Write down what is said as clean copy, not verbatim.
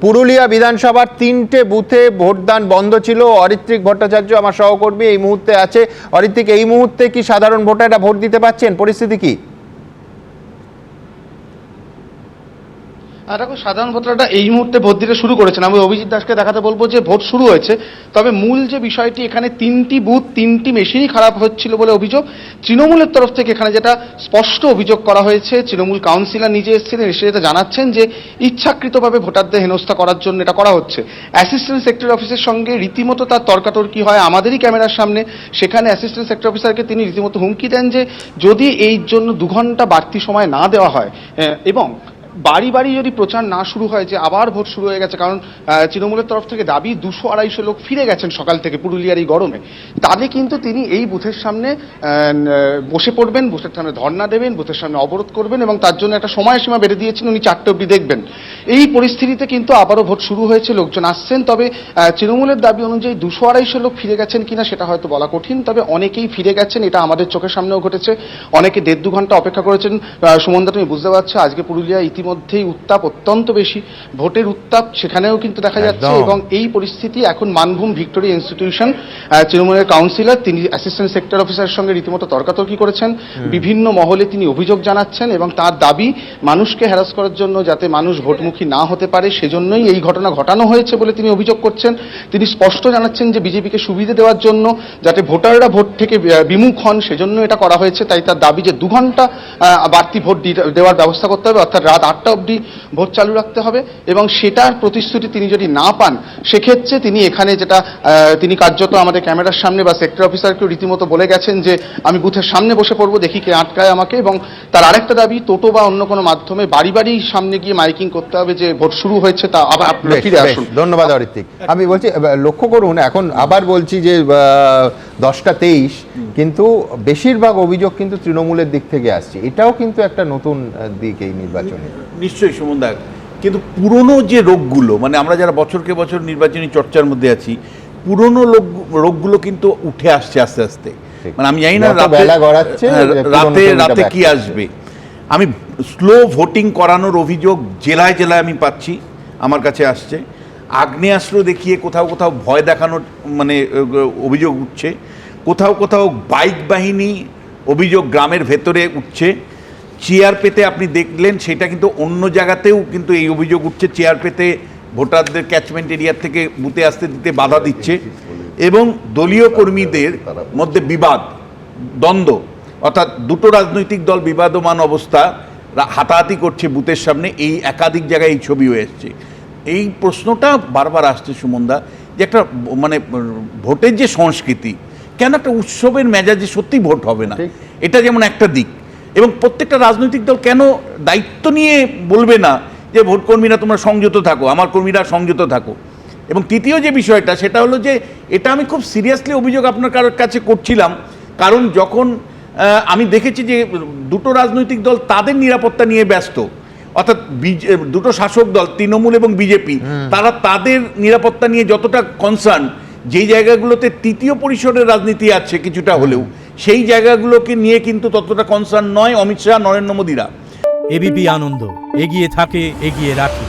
পুরুলিয়া বিধানসভার 3টে বুথে ভোটদান বন্ধ ছিল। অরিত্রিক ভট্টাচার্য আমার সহকর্মী এই মুহূর্তে আছে। অরিত্রিক, এই মুহূর্তে কি সাধারণ ভোটাররা ভোট দিতে পারছেন? পরিস্থিতি কি? দেখো, সাধারণ ভোটাররা এই মুহূর্তে ভোট দিতে শুরু করেছেন। আমি অভিজিৎ দাসকে দেখাতে বলবো যে ভোট শুরু হয়েছে, তবে মূল যে বিষয়টি, এখানে 3টি বুথ 3টি মেশিনই খারাপ হচ্ছিল বলে অভিযোগ তৃণমূলের তরফ থেকে। এখানে যেটা স্পষ্ট অভিযোগ করা হয়েছে, তৃণমূল কাউন্সিলর নিজে এসেছিলেন, এসে যেটা জানাচ্ছেন যে ইচ্ছাকৃতভাবে ভোটারদের হেনস্থা করার জন্য এটা করা হচ্ছে। অ্যাসিস্ট্যান্ট সেক্টর অফিসের সঙ্গে রীতিমতো তার তর্কাতর্কি হয় আমাদেরই ক্যামেরার সামনে। সেখানে অ্যাসিস্ট্যান্ট সেক্টর অফিসারকে তিনি রীতিমতো হুমকি দেন যে যদি এই জন্য 2 ঘন্টা বাড়তি সময় না দেওয়া হয় এবং বাড়ি বাড়ি যদি প্রচার না শুরু হয় যে আবার ভোট শুরু হয়ে গেছে, কারণ তৃণমূলের তরফ থেকে দাবি 200-250 লোক ফিরে গেছেন সকাল থেকে পুরুলিয়ার এই গরমে, তাহলে কিন্তু তিনি এই বুথের সামনে বসে পড়বেন, বুথের সামনে ধর্ণা দেবেন, বুথের সামনে অবরোধ করবেন এবং তার জন্য একটা সময়সীমা বেঁধে দিয়েছেন, উনি 4টে অবধি দেখবেন। এই পরিস্থিতিতে কিন্তু আবারও ভোট শুরু হয়েছে, লোকজন আসছেন। তবে তৃণমূলের দাবি অনুযায়ী 200-250 লোক ফিরে গেছেন কিনা সেটা হয়তো বলা কঠিন, তবে অনেকেই ফিরে গেছেন, এটা আমাদের চোখের সামনেও ঘটেছে। অনেকে 1.5-2 ঘন্টা অপেক্ষা করেছেন। সুমনদা, তুমি বুঝতে পারছো আজকে পুরুলিয়া ইতিমধ্যেই উত্তাপ অত্যন্ত বেশি, ভোটের উত্তাপ সেখানেও কিন্তু দেখা যাচ্ছে। এবং এই পরিস্থিতি এখন মানভূম ভিক্টোরিয়া ইনস্টিটিউশন, তৃণমূলের কাউন্সিলর তিনি অ্যাসিস্ট্যান্ট সেক্টর অফিসারের সঙ্গে রীতিমতো তর্কাতর্কি করেছেন, বিভিন্ন মহলে তিনি অভিযোগ জানাচ্ছেন এবং তার দাবি মানুষকে হ্যারাস করার জন্য, যাতে মানুষ ভোটমুখী না হতে পারে, সেজন্যই এই ঘটনা ঘটানো হয়েছে বলে তিনি অভিযোগ করছেন। তিনি স্পষ্ট জানাচ্ছেন যে বিজেপিকে সুবিধা দেওয়ার জন্য, যাতে ভোটাররা ভোট থেকে বিমুখ হন, সেজন্য এটা করা হয়েছে। তাই তার দাবি যে 2 ঘন্টা বাড়তি ভোট দেওয়ার ব্যবস্থা করতে হবে, অর্থাৎ রাত 8টা অবধি ভোট চালু রাখতে হবে। এবং সেটার প্রতিশ্রুতি তিনি যদি না পান, সেক্ষেত্রে তিনি এখানে যেটা তিনি কার্যত আমাদের ক্যামেরার সামনে বা সেক্টর অফিসারকেও রীতিমতো বলে গেছেন যে আমি বুথের সামনে বসে পড়বো, দেখি কে আটকায় আমাকে। এবং তার আরেকটা দাবি, টোটো বা অন্য কোনো মাধ্যমে বাড়ি বাড়ি সামনে গিয়ে মাইকিং করতে হবে যে ভোট শুরু হয়েছে, তা আবার আপনারা ফিরে আসুন। ধন্যবাদ অরিত্রিক। আমি বলছি, লক্ষ্য করুন, এখন আবার বলছি যে 10টা 23, কিন্তু বেশিরভাগ অভিযোগ কিন্তু তৃণমূলের দিক থেকে আসছে। এটাও কিন্তু একটা নতুন দিক এই নির্বাচনে। নিশ্চয়ই সুমনদা, কিন্তু পুরনো যে রোগগুলো, মানে আমরা যারা বছরকে বছর নির্বাচনী চর্চার মধ্যে আছি, পুরনো রোগগুলো কিন্তু উঠে আসছে আস্তে আস্তে। মানে আমি জানি না রাতে কি আসবে। আমি স্লো ভোটিং করানোর অভিযোগ জেলায় জেলায় আমি পাচ্ছি, আমার কাছে আসছে। আগ্নেয়াস্ত্র দেখিয়ে কোথাও কোথাও ভয় দেখানোর মানে অভিযোগ উঠছে, কোথাও কোথাও বাইক বাহিনী অভিযোগ গ্রামের ভেতরে উঠছে। চেয়ার পেতে আপনি দেখলেন, সেটা কিন্তু অন্য জায়গাতেও কিন্তু এই অভিযোগ উঠছে, চেয়ার পেতে ভোটারদের ক্যাচমেন্ট এরিয়ার থেকে বুথে আসতে দিতে বাধা দিচ্ছে। এবং দলীয় কর্মীদের মধ্যে বিবাদ, দ্বন্দ্ব, অর্থাৎ 2টো রাজনৈতিক দল বিবাদমান অবস্থা, হাতাহাতি করছে বুথের সামনে। এই একাধিক জায়গায় এই ছবি হয়ে এসছে। এই প্রশ্নটা বারবার আসছে সুমনদা, যে একটা মানে ভোটের যে সংস্কৃতি, কেন একটা উৎসবের মেজাজে সত্যি ভোট হবে না, এটা যেমন একটা দিক। এবং প্রত্যেকটা রাজনৈতিক দল কেন দায়িত্ব নিয়ে বলবে না যে ভোট কর্মীরা তোমরা সংযত থাকো, আমার কর্মীরা সংযত থাকো। এবং তৃতীয় যে বিষয়টা, সেটা হলো যে এটা আমি খুব সিরিয়াসলি অভিযোগ আপনার কাছে করছিলাম, কারণ যখন আমি দেখেছি যে 2টো রাজনৈতিক দল তাদের নিরাপত্তা নিয়ে ব্যস্ত, অর্থাৎ 2টো শাসক দল তৃণমূল এবং বিজেপি, তারা তাদের নিরাপত্তা নিয়ে যতটা কনসার্ন, যেই জায়গাগুলোতে তৃতীয় পরিসরের রাজনীতি আছে কিছুটা হলেও, সেই জায়গাগুলোকে নিয়ে কিন্তু ততটা কনসার্ন নয় অমিত শাহ, নরেন্দ্র মোদীরা। এবিপি আনন্দ, এগিয়ে থাকে, এগিয়ে রাখে।